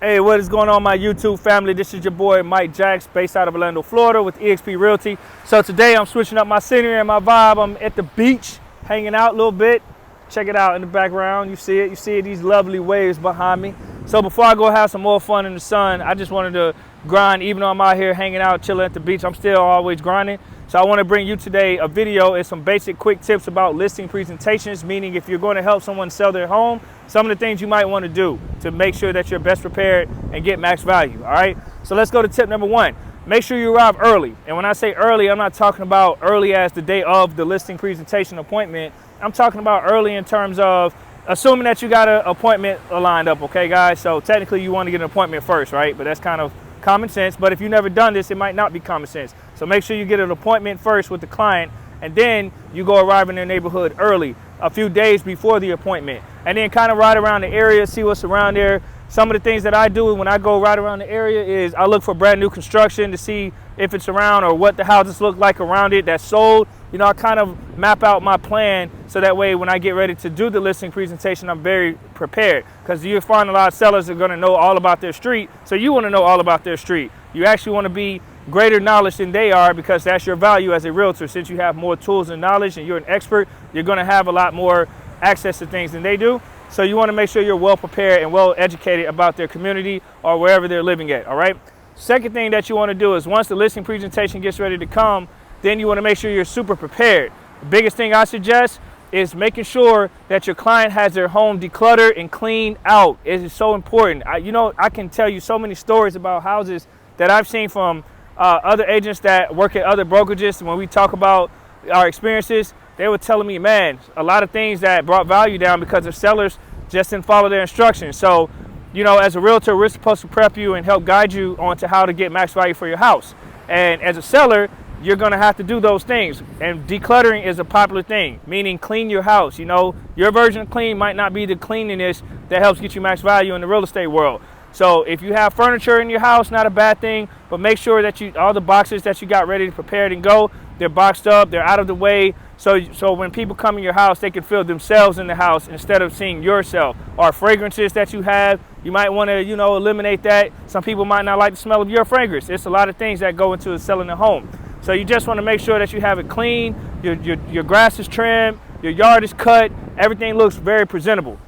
Hey, what is going on, my YouTube family? This is your boy Mike Jacks, based out of Orlando, Florida, with eXp Realty. So today I'm switching up my scenery and my vibe. I'm at the beach, hanging out a little bit. Check it out in the background. You see it. You see these lovely waves behind me. So before I go have some more fun in the sun, I just wanted to grind. Even though I'm out here hanging out, chilling at the beach, I'm still always grinding. So I want to bring you today a video and some basic quick tips about listing presentations, meaning if you're going to help someone sell their home, some of the things you might want to do to make sure that you're best prepared and get max value. All right, so let's go to tip number one. Make sure you arrive early. And when I say early, I'm not talking about early as the day of the listing presentation appointment. I'm talking about early in terms of assuming that you got an appointment lined up, okay, guys? So technically you want to get an appointment first, right? But that's kind of common sense. But if you've never done this, it might not be common sense. So make sure you get an appointment first with the client, and then you go arrive in their neighborhood early, a few days before the appointment, and then kind of ride around the area, see what's around there. Some of the things that I do when I go right around the area is I look for brand new construction to see if it's around or what the houses look like around it that's sold. You know, I kind of map out my plan so that way when I get ready to do the listing presentation, I'm very prepared, because you find a lot of sellers are going to know all about their street. So you want to know all about their street. You actually want to be greater knowledge than they are, because that's your value as a realtor. Since you have more tools and knowledge and you're an expert, you're going to have a lot more access to things than they do. So you want to make sure you're well prepared and well educated about their community or wherever they're living at. All right. Second thing that you want to do is once the listing presentation gets ready to come, then you want to make sure you're super prepared. The biggest thing I suggest is making sure that your client has their home decluttered and cleaned out. It is so important. I can tell you so many stories about houses that I've seen from other agents that work at other brokerages. When we talk about our experiences, they were telling me, man, a lot of things that brought value down because the sellers just didn't follow their instructions. So, you know, as a realtor, we're supposed to prep you and help guide you onto how to get max value for your house. And as a seller, you're going to have to do those things. And decluttering is a popular thing, meaning clean your house. You know, your version of clean might not be the cleanliness that helps get you max value in the real estate world. So if you have furniture in your house, not a bad thing, but make sure that all the boxes that you got ready to prepare and go, they're boxed up, they're out of the way. So when people come in your house, they can feel themselves in the house instead of seeing yourself. Or fragrances that you have, you might want to, eliminate that. Some people might not like the smell of your fragrance. It's a lot of things that go into selling a home. So you just want to make sure that you have it clean, your grass is trimmed, your yard is cut, everything looks very presentable.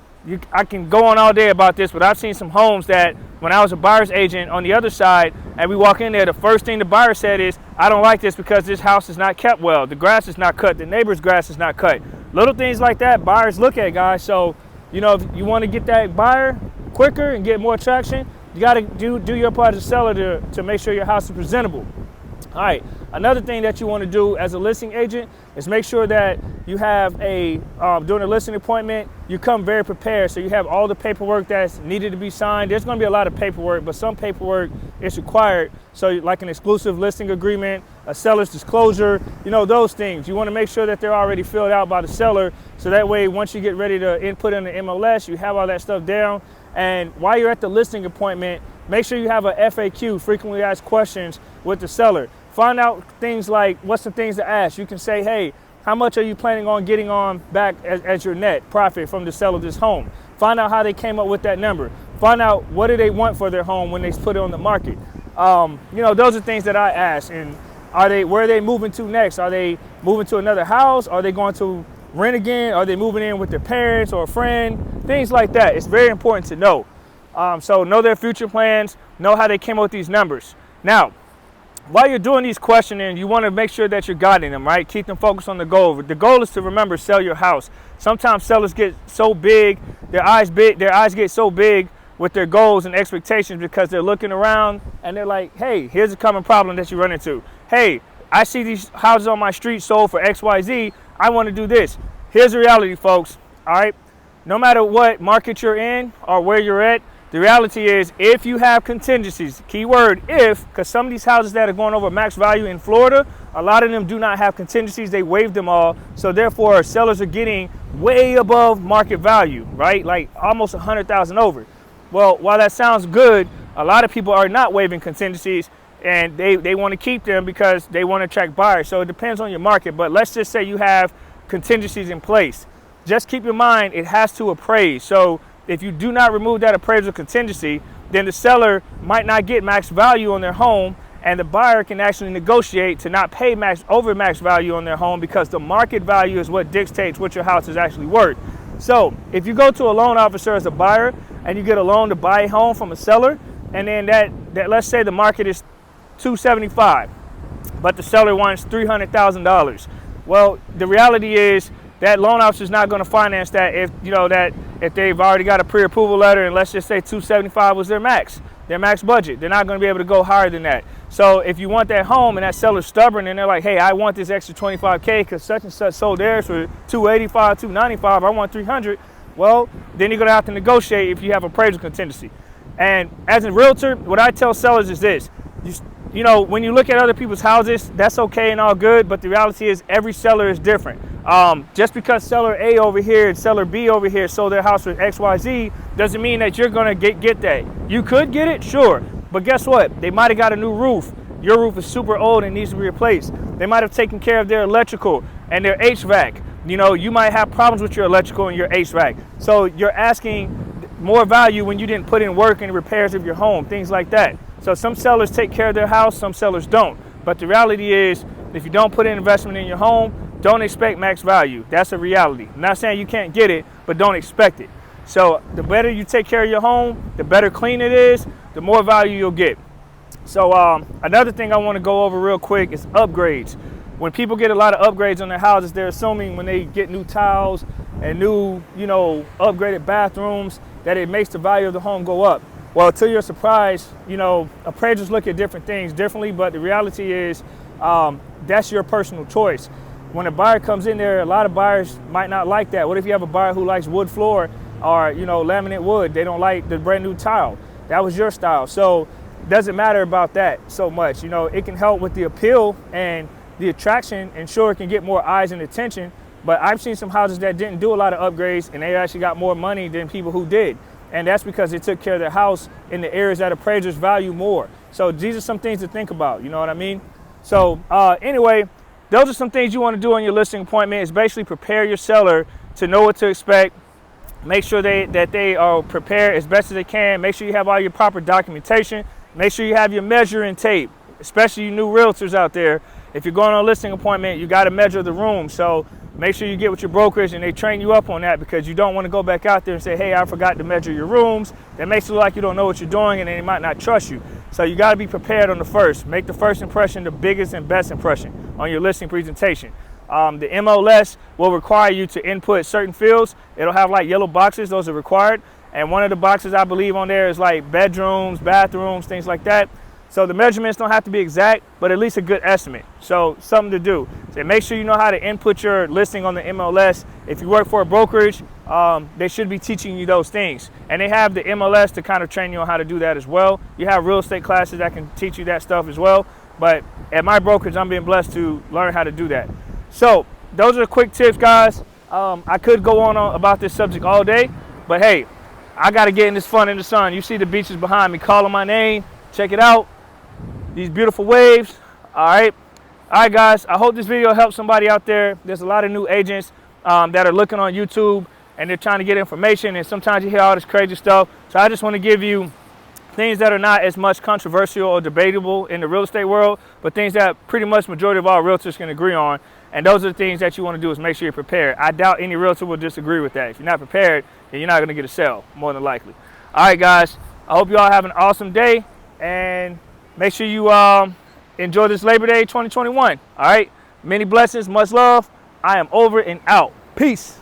I can go on all day about this, but I've seen some homes that when I was a buyer's agent on the other side and we walk in there, the first thing the buyer said is, I don't like this because this house is not kept well. The grass is not cut. The neighbor's grass is not cut. Little things like that buyers look at, guys. So, if you want to get that buyer quicker and get more traction, you got to do your part as a seller to make sure your house is presentable. All right. Another thing that you want to do as a listing agent is make sure that you have during a listing appointment, you come very prepared. So you have all the paperwork that's needed to be signed. There's going to be a lot of paperwork, but some paperwork is required. So like an exclusive listing agreement, a seller's disclosure, those things. You want to make sure that they're already filled out by the seller. So that way, once you get ready to input in the MLS, you have all that stuff down. And while you're at the listing appointment, make sure you have a FAQ, frequently asked questions, with the seller. Find out things like, what's the things to ask? You can say, hey, how much are you planning on getting on back as your net profit from the sale of this home? Find out how they came up with that number. Find out what do they want for their home when they put it on the market. Those are things that I ask. And where are they moving to next? Are they moving to another house? Are they going to rent again? Are they moving in with their parents or a friend? Things like that. It's very important to know. So know their future plans, know how they came up with these numbers. Now, while you're doing these questioning, you want to make sure that you're guiding them, right? Keep them focused on the goal. The goal is to remember, sell your house. Sometimes sellers get so big, their eyes get so big with their goals and expectations because they're looking around and they're like, hey, here's a common problem that you run into. Hey, I see these houses on my street sold for XYZ. I want to do this. Here's the reality, folks. All right. No matter what market you're in or where you're at, the reality is if you have contingencies, keyword if, because some of these houses that are going over max value in Florida, a lot of them do not have contingencies. They waived them all. So therefore, sellers are getting way above market value, right? Like almost 100,000 over. Well, while that sounds good, a lot of people are not waiving contingencies and they want to keep them because they want to attract buyers. So it depends on your market. But let's just say you have contingencies in place. Just keep in mind, it has to appraise. So if you do not remove that appraisal contingency, then the seller might not get max value on their home, and the buyer can actually negotiate to not pay over max value on their home, because the market value is what dictates what your house is actually worth. So if you go to a loan officer as a buyer and you get a loan to buy a home from a seller, and then that let's say the market is $275, but the seller wants $300,000. Well, the reality is that loan officer is not going to finance that if they've already got a pre-approval letter, and let's just say 275 was their max budget. They're not going to be able to go higher than that. So if you want that home and that seller's stubborn and they're like, hey, I want this extra $25K because such and such sold theirs for $285, $295, I want $300. Well, then you're going to have to negotiate if you have appraisal contingency. And as a realtor, what I tell sellers is this: when you look at other people's houses, that's okay and all good, but the reality is every seller is different. Just because seller A over here and seller B over here sold their house for XYZ doesn't mean that you're going to get that. You could get it, sure, but guess what? They might have got a new roof. Your roof is super old and needs to be replaced. They might have taken care of their electrical and their HVAC. You might have problems with your electrical and your HVAC. So you're asking more value when you didn't put in work and repairs of your home, things like that. So some sellers take care of their house, some sellers don't. But the reality is, if you don't put in investment in your home, don't expect max value. That's a reality. I'm not saying you can't get it, but don't expect it. So the better you take care of your home, the better clean it is, the more value you'll get. So another thing I want to go over real quick is upgrades. When people get a lot of upgrades on their houses, they're assuming when they get new tiles and new, upgraded bathrooms, that it makes the value of the home go up. Well, to your surprise, appraisers look at different things differently, but the reality is that's your personal choice. When a buyer comes in there, a lot of buyers might not like that. What if you have a buyer who likes wood floor or, laminate wood? They don't like the brand new tile. That was your style. So it doesn't matter about that so much. It can help with the appeal and the attraction, and sure, it can get more eyes and attention. But I've seen some houses that didn't do a lot of upgrades and they actually got more money than people who did. And that's because they took care of their house in the areas that appraisers value more. So these are some things to think about, you know what I mean? So anyway, those are some things you want to do on your listing appointment, is basically prepare your seller to know what to expect. Make sure that they are prepared as best as they can. Make sure you have all your proper documentation. Make sure you have your measuring tape, especially you new realtors out there. If you're going on a listing appointment, you got to measure the room. So make sure you get with your brokerage and they train you up on that, because you don't want to go back out there and say, hey, I forgot to measure your rooms. That makes it look like you don't know what you're doing, and they might not trust you. So you got to be prepared on the first. Make the first impression the biggest and best impression on your listing presentation. The MLS will require you to input certain fields. It'll have like yellow boxes. Those are required. And one of the boxes I believe on there is like bedrooms, bathrooms, things like that. So the measurements don't have to be exact, but at least a good estimate. So something to do. So make sure you know how to input your listing on the MLS. If you work for a brokerage, they should be teaching you those things. And they have the MLS to kind of train you on how to do that as well. You have real estate classes that can teach you that stuff as well. But at my brokerage, I'm being blessed to learn how to do that. So those are the quick tips, guys. I could go on about this subject all day, but hey, I got to get in this fun in the sun. You see the beaches behind me calling my name. Check it out. These beautiful waves. All right, guys, I hope this video helps somebody out there. There's a lot of new agents that are looking on YouTube and they're trying to get information, and sometimes you hear all this crazy stuff. So I just want to give you things that are not as much controversial or debatable in the real estate world, but things that pretty much majority of all realtors can agree on. And those are the things that you want to do, is make sure you're prepared. I doubt any realtor will disagree with that. If you're not prepared, then you're not going to get a sale, more than likely. All right, guys, I hope you all have an awesome day, and make sure you enjoy this Labor Day 2021. All right, many blessings, much love. I am over and out. Peace.